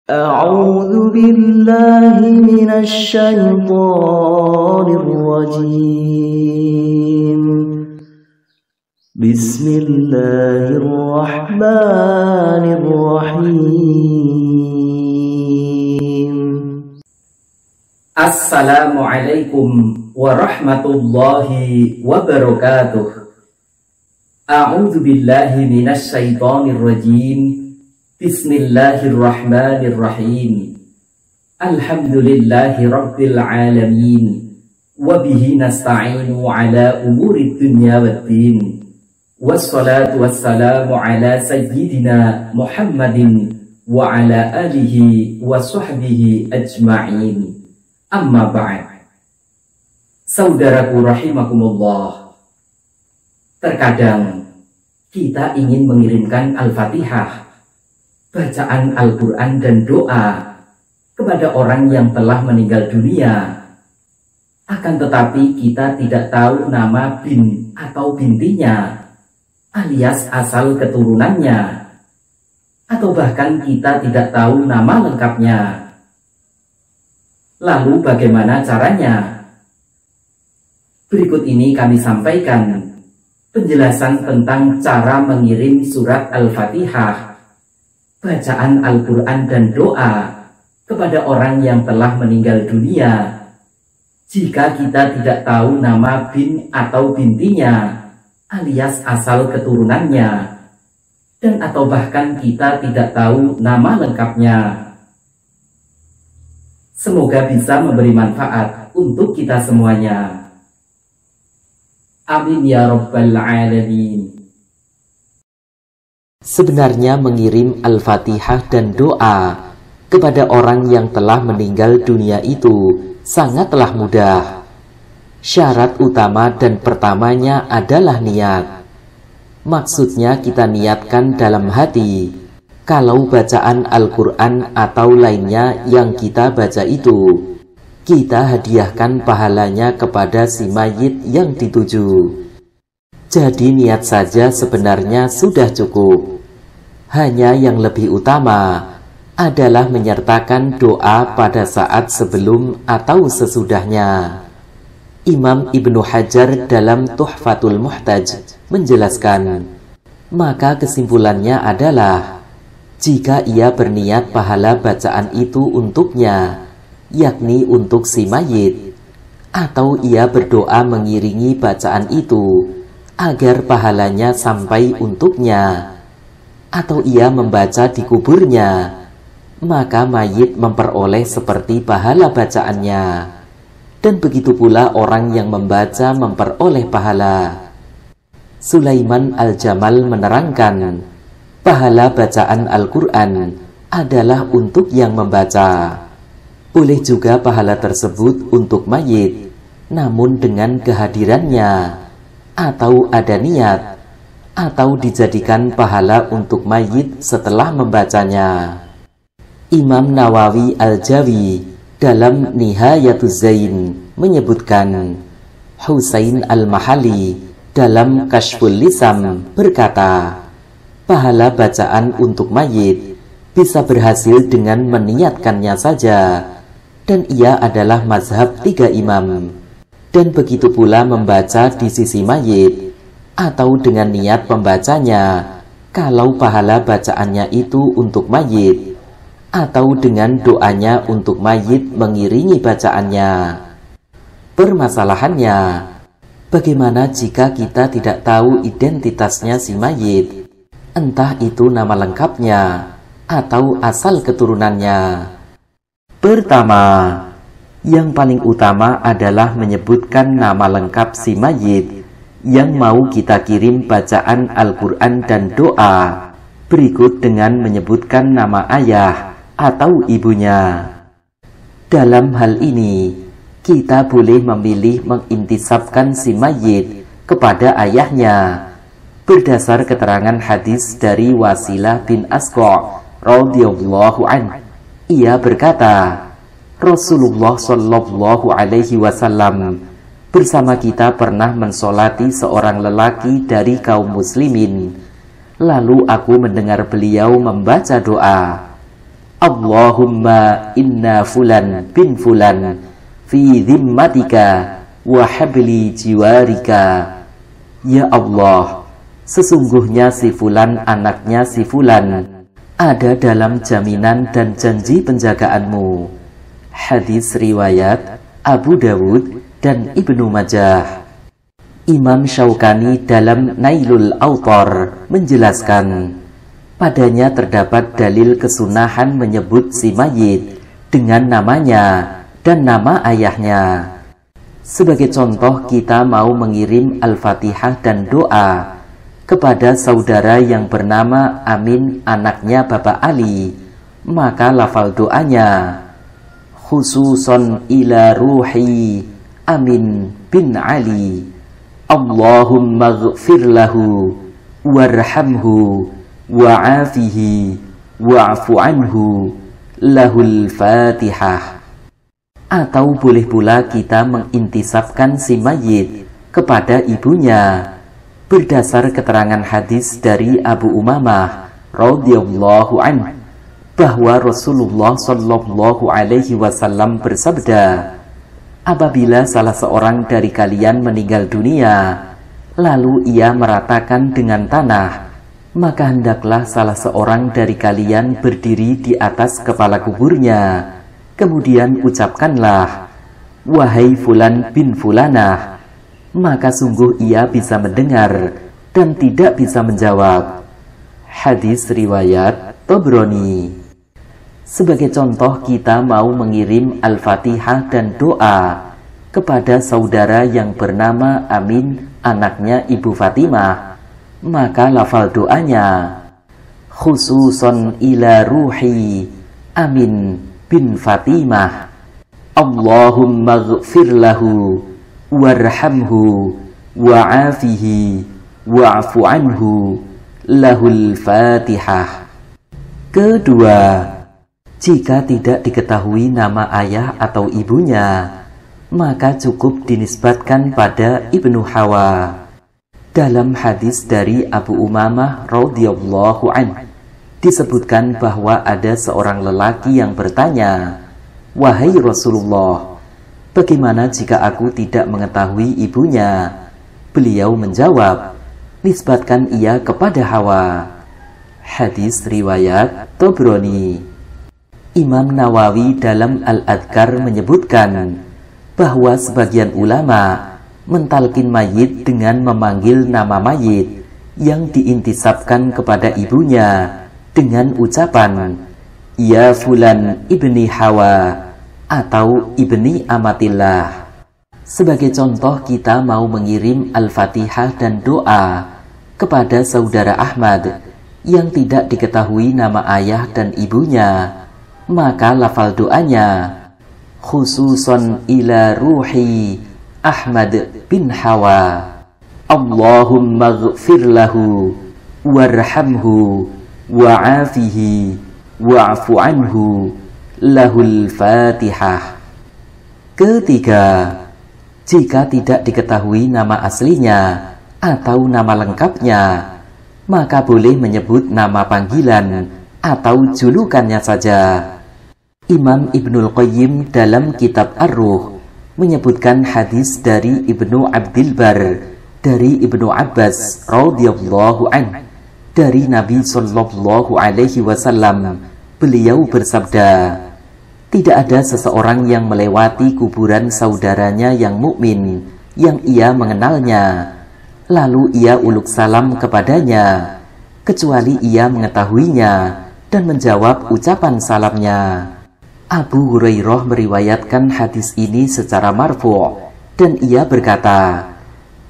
أعوذ بالله من الشيطان الرجيم بسم الله الرحمن الرحيم Assalamualaikum warahmatullahi wabarakatuh. A'udzu billahi minasy syaithanir rajim. Bismillahirrahmanirrahim. Alhamdulillahi rabbil alamin. Wa bihi nasta'inu ala umuri dunya waddin. Wassalatu wassalamu ala sayyidina Muhammadin wa ala alihi wa sahbihi ajma'in. Amma ba'd. Saudaraku rahimakumullah, terkadang kita ingin mengirimkan Al-Fatihah, bacaan Al-Quran dan doa kepada orang yang telah meninggal dunia. Akan tetapi kita tidak tahu nama bin atau bintinya, alias asal keturunannya, atau bahkan kita tidak tahu nama lengkapnya. Lalu bagaimana caranya? Berikut ini kami sampaikan penjelasan tentang cara mengirim surat Al-Fatihah, bacaan Al-Quran dan doa kepada orang yang telah meninggal dunia. Jika kita tidak tahu nama bin atau bintinya, alias asal keturunannya, dan atau bahkan kita tidak tahu nama lengkapnya. Semoga bisa memberi manfaat untuk kita semuanya. Amin ya rabbal alamin. Sebenarnya mengirim Al-Fatihah dan doa kepada orang yang telah meninggal dunia itu sangatlah mudah. Syarat utama dan pertamanya adalah niat. Maksudnya kita niatkan dalam hati. Kalau bacaan Al-Quran atau lainnya yang kita baca itu, kita hadiahkan pahalanya kepada si mayit yang dituju. Jadi niat saja sebenarnya sudah cukup. Hanya yang lebih utama adalah menyertakan doa pada saat sebelum atau sesudahnya. Imam Ibnu Hajar dalam Tuhfatul Muhtaj menjelaskan, maka kesimpulannya adalah jika ia berniat pahala bacaan itu untuknya, yakni untuk si mayit, atau ia berdoa mengiringi bacaan itu agar pahalanya sampai untuknya, atau ia membaca di kuburnya, maka mayit memperoleh seperti pahala bacaannya, dan begitu pula orang yang membaca memperoleh pahala. Sulaiman Al-Jamal menerangkan, pahala bacaan Al-Quran adalah untuk yang membaca. Boleh juga pahala tersebut untuk mayit, namun dengan kehadirannya, atau ada niat, atau dijadikan pahala untuk mayit setelah membacanya. Imam Nawawi Al-Jawi dalam Nihayatuz Zain menyebutkan, Husain Al-Mahali dalam Kashful Lisam berkata, pahala bacaan untuk mayit bisa berhasil dengan meniatkannya saja, dan ia adalah mazhab 3 imam. Dan begitu pula membaca di sisi mayit, atau dengan niat pembacanya, kalau pahala bacaannya itu untuk mayit, atau dengan doanya untuk mayit mengiringi bacaannya. Permasalahannya, bagaimana jika kita tidak tahu identitasnya si mayit? Entah itu nama lengkapnya atau asal keturunannya. Pertama, yang paling utama adalah menyebutkan nama lengkap si mayit yang mau kita kirim bacaan Al-Quran dan doa, berikut dengan menyebutkan nama ayah atau ibunya. Dalam hal ini, kita boleh memilih mengintisabkan si mayit kepada ayahnya berdasar keterangan hadis dari Wasilah bin Asqa' radhiyallahu anhu. Ia berkata, Rasulullah Shallallahu Alaihi Wasallam bersama kita pernah mensolati seorang lelaki dari kaum muslimin. Lalu aku mendengar beliau membaca doa, Allahumma inna fulan bin fulan fi dhimmatika wa habli jiwarika. Ya Allah, sesungguhnya si fulan anaknya si fulan ada dalam jaminan dan janji penjagaanmu. Hadis riwayat Abu Dawud dan Ibnu Majah. Imam Syaukani dalam Nailul Autar menjelaskan, padanya terdapat dalil kesunahan menyebut si mayit dengan namanya dan nama ayahnya. Sebagai contoh, kita mau mengirim Al-Fatihah dan doa kepada saudara yang bernama Amin, anaknya Bapak Ali, maka lafal doanya, khususon ila ruhi Amin bin Ali, Allahumma ghfir lahu warhamhu wa'afihi wa'fu anhu, lahul Fatihah. Atau boleh pula kita mengintisabkan si mayit kepada ibunya berdasar keterangan hadis dari Abu Umamah radhiyallahu anhu bahwa Rasulullah shallallahu alaihi wasallam bersabda, apabila salah seorang dari kalian meninggal dunia lalu ia meratakan dengan tanah, maka hendaklah salah seorang dari kalian berdiri di atas kepala kuburnya, kemudian ucapkanlah, wahai fulan bin fulanah, maka sungguh ia bisa mendengar dan tidak bisa menjawab. Hadis riwayat Tabrani. Sebagai contoh, kita mau mengirim Al-Fatihah dan doa kepada saudara yang bernama Amin, anaknya Ibu Fatimah, maka lafal doanya, khususon ila ruhi Amin bin Fatimah, Allahumma ghfir lahu warhamhu wa'afihi wa'fu anhu, lahul Fatihah. Kedua, jika tidak diketahui nama ayah atau ibunya, maka cukup dinisbatkan pada Ibnu Hawa. Dalam hadis dari Abu Umamah radhiyallahu anhu disebutkan bahwa ada seorang lelaki yang bertanya, wahai Rasulullah, bagaimana jika aku tidak mengetahui ibunya? Beliau menjawab, nisbatkan ia kepada Hawa. Hadis riwayat Tabrani. Imam Nawawi dalam Al-Adhkar menyebutkan bahwa sebagian ulama mentalkin mayit dengan memanggil nama mayit yang diintisabkan kepada ibunya dengan ucapan, ya fulan ibni Hawa atau ibni Amatillah. Sebagai contoh, kita mau mengirim Al-Fatihah dan doa kepada saudara Ahmad yang tidak diketahui nama ayah dan ibunya, maka lafal doanya, khususon ila ruhi Ahmad bin Hawa, Allahumma ghfir lahu warhamhu wa'afihi wa'fu anhu, lahul Fatihah. Ketiga, jika tidak diketahui nama aslinya atau nama lengkapnya, maka boleh menyebut nama panggilan atau julukannya saja. Imam Ibnul Qayyim dalam kitab Ar-Ruh menyebutkan hadis dari Ibnu Abdil Bar dari Ibnu Abbas radhiyallahu anhu dari Nabi Shallallahu alaihi wasallam. Beliau bersabda, tidak ada seseorang yang melewati kuburan saudaranya yang mukmin yang ia mengenalnya, lalu ia uluk salam kepadanya, kecuali ia mengetahuinya dan menjawab ucapan salamnya. Abu Hurairah meriwayatkan hadis ini secara marfu' dan ia berkata,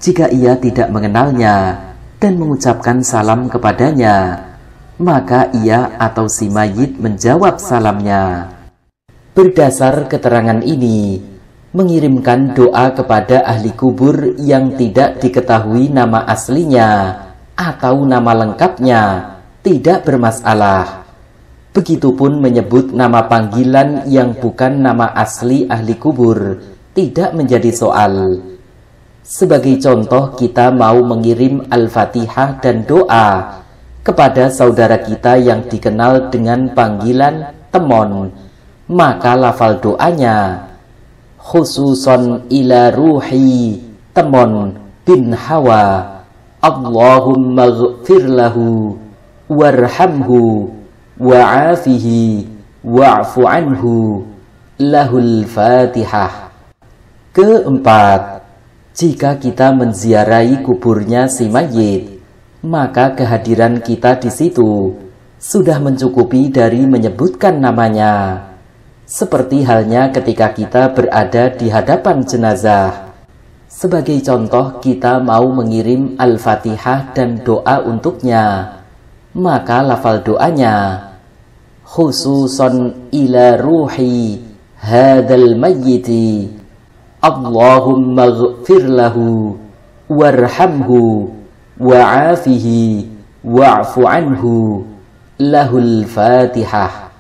jika ia tidak mengenalnya dan mengucapkan salam kepadanya, maka ia atau si mayit menjawab salamnya. Berdasar keterangan ini, mengirimkan doa kepada ahli kubur yang tidak diketahui nama aslinya atau nama lengkapnya tidak bermasalah. Begitupun menyebut nama panggilan yang bukan nama asli ahli kubur tidak menjadi soal. Sebagai contoh, kita mau mengirim Al-Fatihah dan doa kepada saudara kita yang dikenal dengan panggilan temon, maka lafal doanya khususon ila ruhi temon bin Hawa, Allahumma ghfir lahu warhamhu wa'afihi wa'fu anhu, lahul Fatihah. Keempat, jika kita menziarahi kuburnya si mayit, maka kehadiran kita di situ sudah mencukupi dari menyebutkan namanya. Seperti halnya ketika kita berada di hadapan jenazah. Sebagai contoh, kita mau mengirim Al-Fatihah dan doa untuknya, maka lafal doanya khususon ila ruhi hadal mayyiti, Allahumma ghfir lahu warhamhu wa'afihi wa'fu anhu, lahul Fatihah.